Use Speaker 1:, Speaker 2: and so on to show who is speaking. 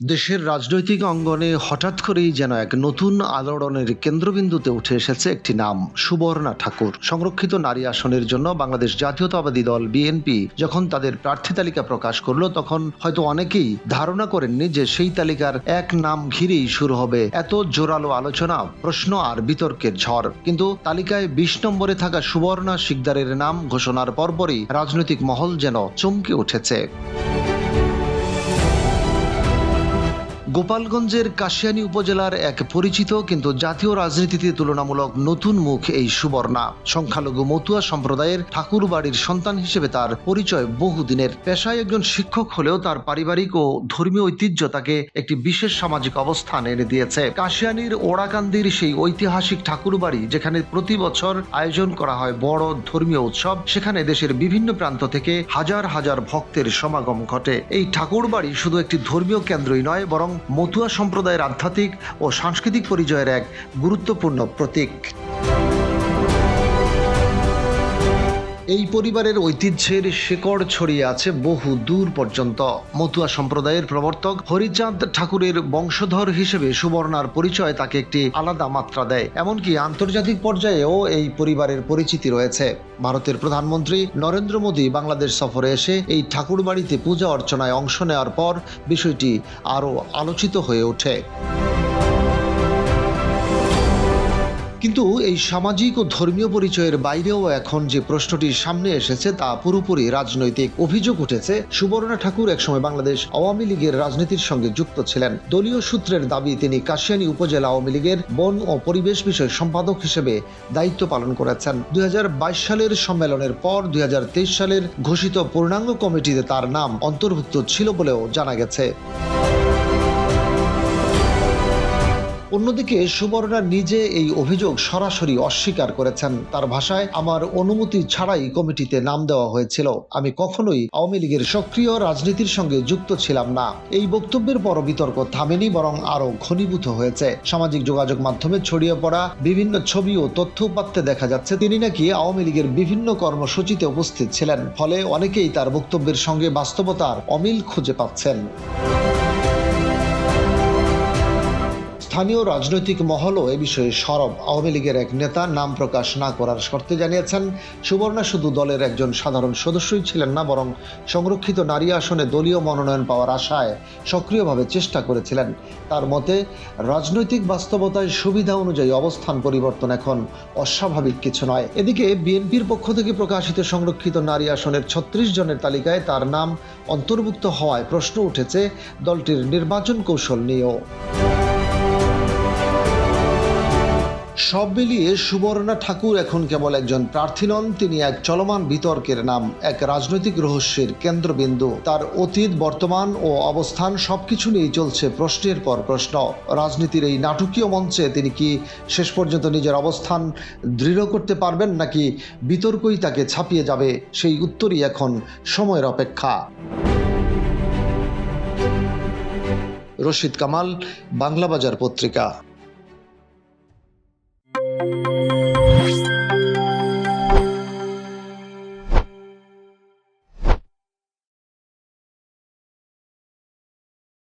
Speaker 1: দেশের রাজনৈতিক অঙ্গনে হঠাৎ করেই যেন এক নতুন আলোড়নের কেন্দ্রবিন্দুতে উঠে এসেছে একটি নাম, সুবর্ণা ঠাকুর। সংরক্ষিত নারী আসনের জন্য বাংলাদেশ জাতীয়তাবাদী দল বিএনপি যখন তাদের প্রার্থী তালিকা প্রকাশ করলো, তখন হয়তো অনেকেই ধারণা করেননি যে সেই তালিকার এক নাম ঘিরেই শুরু হবে এত জোরালো আলোচনা, প্রশ্ন আর বিতর্কের ঝড়। কিন্তু তালিকায় ২০ নম্বরে থাকা সুবর্ণা শিকদারের নাম ঘোষণার পরপরই রাজনৈতিক মহল যেন চমকে উঠেছে। গোপালগঞ্জের কাশিয়ানী উপজেলার এক পরিচিত কিন্তু জাতীয় রাজনীতিতে তুলনামূলক নতুন মুখ এই সুবর্ণা। সংখ্যালঘু মতুয়া সম্প্রদায়ের ঠাকুর বাড়ির সন্তান হিসেবে তার পরিচয় বহুদিনের। পেশায় একজন শিক্ষক হলেও তার পারিবারিক ও ধর্মীয় ঐতিহ্য তাকে একটি বিশেষ সামাজিক অবস্থান এনে দিয়েছে। কাশিয়ানীর ওড়াকান্দির সেই ঐতিহাসিক ঠাকুর বাড়ি, যেখানে প্রতি বছর আয়োজন করা হয় বড় ধর্মীয় উৎসব, সেখানে দেশের বিভিন্ন প্রান্ত থেকে হাজার হাজার ভক্তের সমাগম ঘটে। এই ঠাকুর বাড়ি শুধু একটি ধর্মীয় কেন্দ্রই নয়, বরং মতুয়া সম্প্রদায়ের আধ্যাত্মিক ও সাংস্কৃতিক পরিচয়ের এক গুরুত্বপূর্ণ প্রতীক। এই পরিবারের ঐতিহ্যের শেকড় ছড়িয়ে আছে বহু দূর পর্যন্ত। মতুয়া সম্প্রদায়ের প্রবর্তক হরিচাঁদ ঠাকুরের বংশধর হিসেবে সুবর্ণার পরিচয় তাকে একটি আলাদা মাত্রা দেয়। এমনকি আন্তর্জাতিক পর্যায়েও এই পরিবারের পরিচিতি রয়েছে। ভারতের প্রধানমন্ত্রী নরেন্দ্র মোদী বাংলাদেশ সফরে এসে এই ঠাকুর বাড়িতে পূজা অর্চনায় অংশ নেওয়ার পর বিষয়টি আরও আলোচিত হয়ে ওঠে। কিন্তু এই সামাজিক ও ধর্মীয় পরিচয়ের বাইরেও এখন যে প্রশ্নটি সামনে এসেছে তা পুরোপুরি রাজনৈতিক। অভিযোগ উঠেছে, সুবর্ণা ঠাকুর একসময় বাংলাদেশ আওয়ামী লীগের রাজনীতির সঙ্গে যুক্ত ছিলেন। দলীয় সূত্রের দাবি, তিনি কাশিয়ানী উপজেলা আওয়ামী লীগের বন ও পরিবেশ বিষয় সম্পাদক হিসেবে দায়িত্ব পালন করেছেন। ২০২২ সালের সম্মেলনের পর ২০২৩ সালের ঘোষিত পূর্ণাঙ্গ কমিটিতে তার নাম অন্তর্ভুক্ত ছিল বলেও জানা গেছে। অন্যদিকে সুবর্ণা নিজে এই অভিযোগ সরাসরি অস্বীকার করেছেন। তার ভাষায়, আমার অনুমতি ছাড়াই কমিটিতে নাম দেওয়া হয়েছিল। আমি কখনোই আওয়ামী লীগের সক্রিয় রাজনীতির সঙ্গে যুক্ত ছিলাম না। এই বক্তব্যের পর বিতর্ক থামেনি, বরং আরো ঘনীভূত হয়েছে। সামাজিক যোগাযোগ মাধ্যমে ছড়িয়ে পড়া বিভিন্ন ছবি ও তথ্য উপাত্তে দেখা যাচ্ছে তিনি নাকি আওয়ামী লীগের বিভিন্ন কর্মসূচিতে উপস্থিত ছিলেন। ফলে অনেকেই তার বক্তব্যের সঙ্গে বাস্তবতার অমিল খুঁজে পাচ্ছেন। স্থানীয় রাজনৈতিক মহলও এ বিষয়ে সরব। আওয়ামী লীগের এক নেতা নাম প্রকাশ না করার শর্তে জানিয়েছেন, সুবর্ণা শুধু দলের একজন সাধারণ সদস্যই ছিলেন না, বরং সংরক্ষিত নারী আসনে দলীয় মনোনয়ন পাওয়ার আশায় সক্রিয়ভাবে চেষ্টা করেছিলেন। তার মতে, রাজনৈতিক বাস্তবতায় সুবিধা অনুযায়ী অবস্থান পরিবর্তন এখন অস্বাভাবিক কিছু নয়। এদিকে বিএনপির পক্ষ থেকে প্রকাশিত সংরক্ষিত নারী আসনের ৩৬ জনের তালিকায় তার নাম অন্তর্ভুক্ত হওয়ায় প্রশ্ন উঠেছে দলটির নির্বাচন কৌশল নিয়েও। সব মিলিয়ে সুবর্ণা ঠাকুর এখন কেবল একজন প্রার্থী নন, তিনি এক চলমান বিতর্কের নাম, এক রাজনৈতিক রহস্যের কেন্দ্রবিন্দু। তার অতীত, বর্তমান ও অবস্থান সবকিছু নিয়েই চলছে প্রশ্নের পর প্রশ্ন। রাজনীতির এই নাটকীয় মঞ্চে তিনি কি শেষ পর্যন্ত নিজের অবস্থান দৃঢ় করতে পারবেন, নাকি বিতর্কই তাকে ছাপিয়ে যাবে? সেই উত্তরই এখন সময়ের অপেক্ষা। রশিদ কামাল, বাংলাবাজার পত্রিকা।